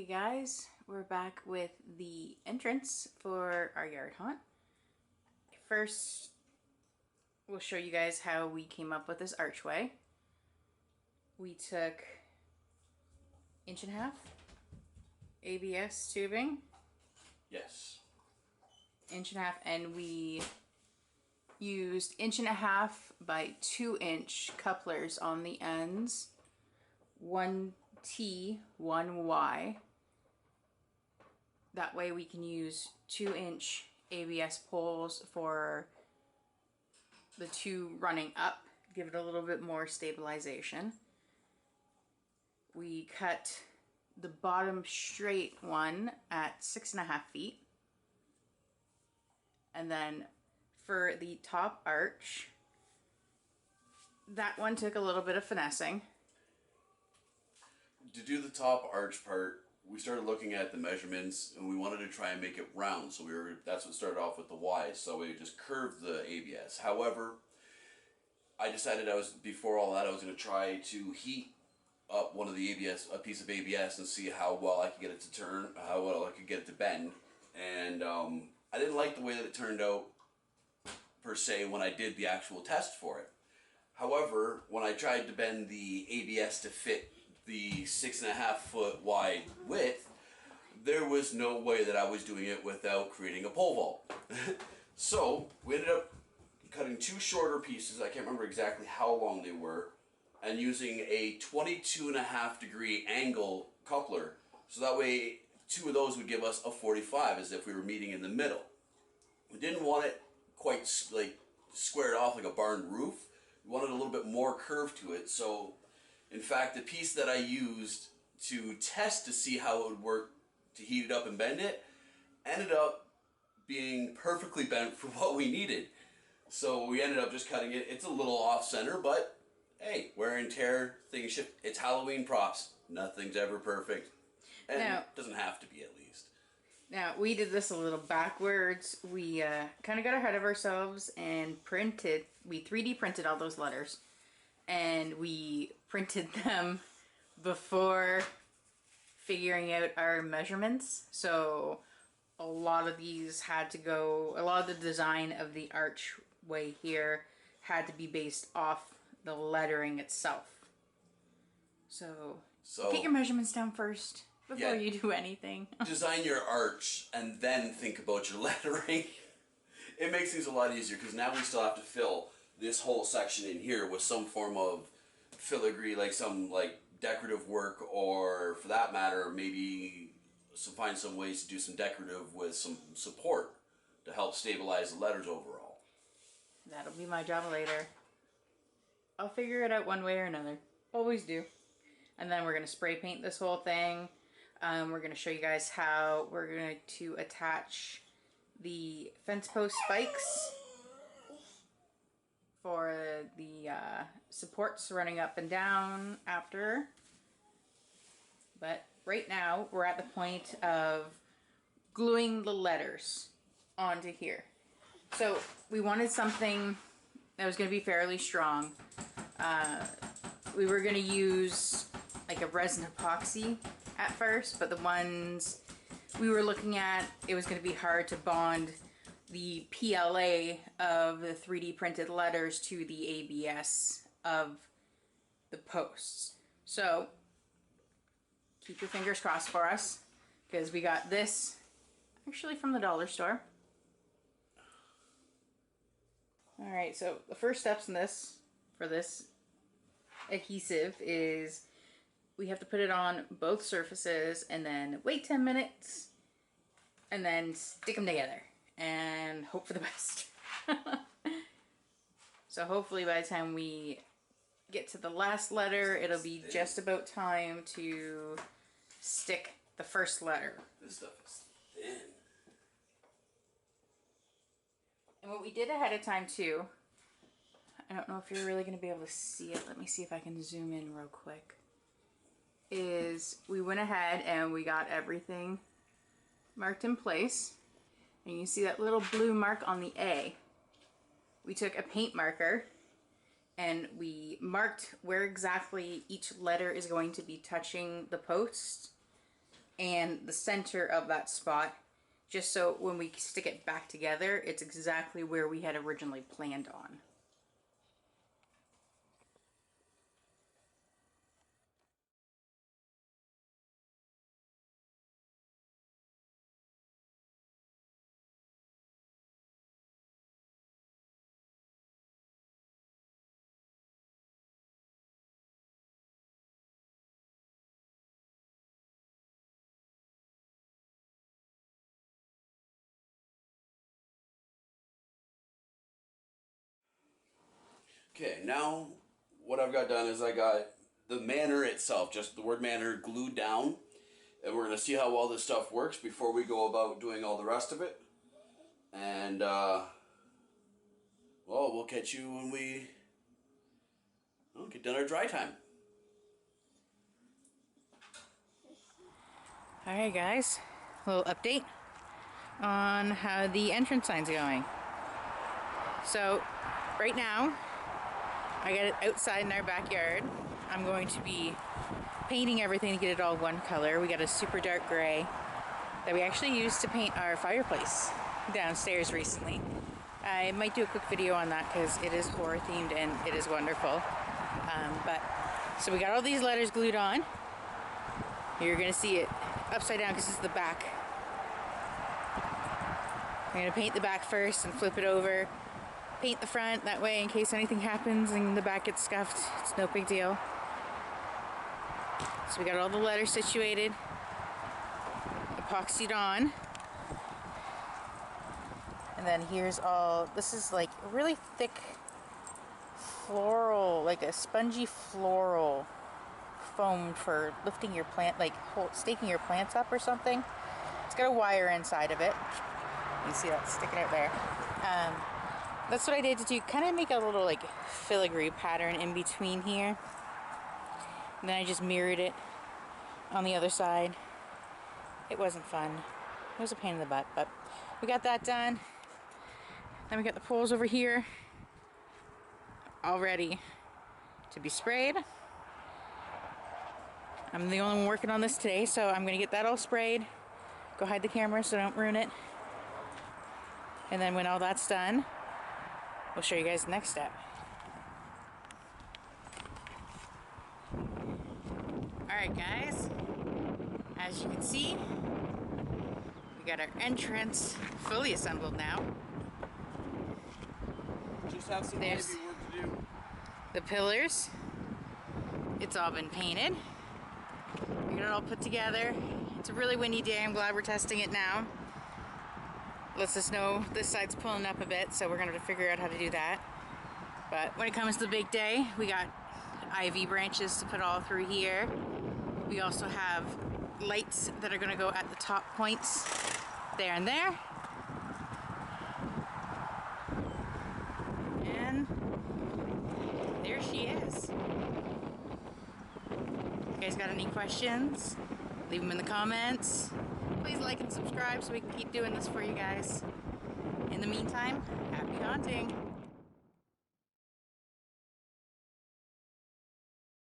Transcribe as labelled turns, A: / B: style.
A: Okay guys, we're back with the entrance for our yard haunt. First, we'll show you guys how we came up with this archway. We took 1.5 ABS tubing.
B: Yes.
A: 1.5, and we used 1.5 by 2-inch couplers on the ends. 1 T, 1 Y. That way we can use 2-inch ABS poles for the two running up, give it a little bit more stabilization. We cut the bottom straight one at 6.5 feet. And then for the top arch, that one took a little bit of finessing.
B: To do the top arch part, we started looking at the measurements and we wanted to try and make it round. So that's what started off with the Y. So we just curved the ABS. However, I decided before all that, I was going to try to heat up one of the ABS, a piece of ABS, and see how well I could get it to turn, how well I could get it to bend. And I didn't like the way that it turned out per se when I did the actual test for it. However, when I tried to bend the ABS to fit the 6.5 foot wide width, there was no way that I was doing it without creating a pole vault. So we ended up cutting two shorter pieces, I can't remember exactly how long they were, and using a 22.5 degree angle coupler, so that way two of those would give us a 45, as if we were meeting in the middle. We didn't want it quite like squared off like a barn roof. We wanted a little bit more curve to it. So in fact, the piece that I used to test to see how it would work to heat it up and bend it ended up being perfectly bent for what we needed. So we ended up just cutting it. It's a little off center, but hey, wear and tear, things shift. It's Halloween props. Nothing's ever perfect. And
A: Now,
B: it doesn't have to be, at least.
A: Now, we did this a little backwards. We kind of got ahead of ourselves and we 3D printed all those letters. And we printed them before figuring out our measurements. So a lot of these had to go, a lot of the design of the archway here had to be based off the lettering itself. So get your measurements down first before you do anything.
B: Design your arch and then think about your lettering. It makes things a lot easier because now we still have to fill this whole section in here with some form of filigree, like some decorative work, or for that matter, maybe find some ways to do some decorative with some support to help stabilize the letters overall.
A: That'll be my job later. I'll figure it out one way or another. Always do. And then we're going to spray paint this whole thing. We're going to show you guys how we're going to attach the fence post spikes for the supports running up and down after. But right now we're at the point of gluing the letters onto here. So we wanted something that was going to be fairly strong. We were going to use like a resin epoxy at first, but the ones we were looking at, it was going to be hard to bond the PLA of the 3D printed letters to the ABS of the posts. So keep your fingers crossed for us, because we got this actually from the dollar store. Alright, so the first steps in this, for this adhesive, is we have to put it on both surfaces and then wait 10 minutes and then stick them together and hope for the best. So hopefully by the time we get to the last letter, it'll be just about time to stick the first letter.
B: This stuff is thin.
A: And what we did ahead of time too, I don't know if you're really going to be able to see it, let me see if I can zoom in real quick, is we went ahead and we got everything marked in place. And you see that little blue mark on the A. We took a paint marker and we marked where exactly each letter is going to be touching the post. and the center of that spot, just so when we stick it back together, it's exactly where we had originally planned on.
B: Okay, now what I've got done is I got the manor itself, just the word manor, glued down. And we're going to see how well this stuff works before we go about doing all the rest of it. And, well, we'll catch you when we get done our dry time.
A: Alright guys, a little update on how the entrance sign's going. So, right now, I got it outside in our backyard. I'm going to be painting everything to get it all one color. We got a super dark gray that we actually used to paint our fireplace downstairs recently. I might do a quick video on that because it is horror themed and it is wonderful. So we got all these letters glued on. You're gonna see it upside down because it's the back. I'm gonna paint the back first and flip it over. Paint the front, that way in case anything happens and the back gets scuffed, it's no big deal. So we got all the letters situated, epoxied on. And then here's all, this is like a really thick floral, like a spongy floral foam for lifting your plant, like staking your plants up or something. It's got a wire inside of it. You see that sticking out there. That's what I did to kind of make a little like filigree pattern in between here. And then I just mirrored it on the other side. It wasn't fun. It was a pain in the butt, but we got that done. Then we got the poles over here all ready to be sprayed. I'm the only one working on this today, so I'm gonna get that all sprayed. Go hide the camera so I don't ruin it. And then when all that's done, we'll show you guys the next step. Alright guys, as you can see, we got our entrance fully assembled now.
B: Just have some
A: There's
B: heavy work to do.
A: the pillars. It's all been painted. We got it all put together. It's a really windy day. I'm glad we're testing it now. Lets us know this side's pulling up a bit, so we're gonna have to figure out how to do that. But when it comes to the big day, we got ivy branches to put all through here. We also have lights that are gonna go at the top points there and there. And there she is. You guys got any questions? Leave them in the comments. Please like and subscribe so we can keep doing this for you guys. In the meantime, happy haunting.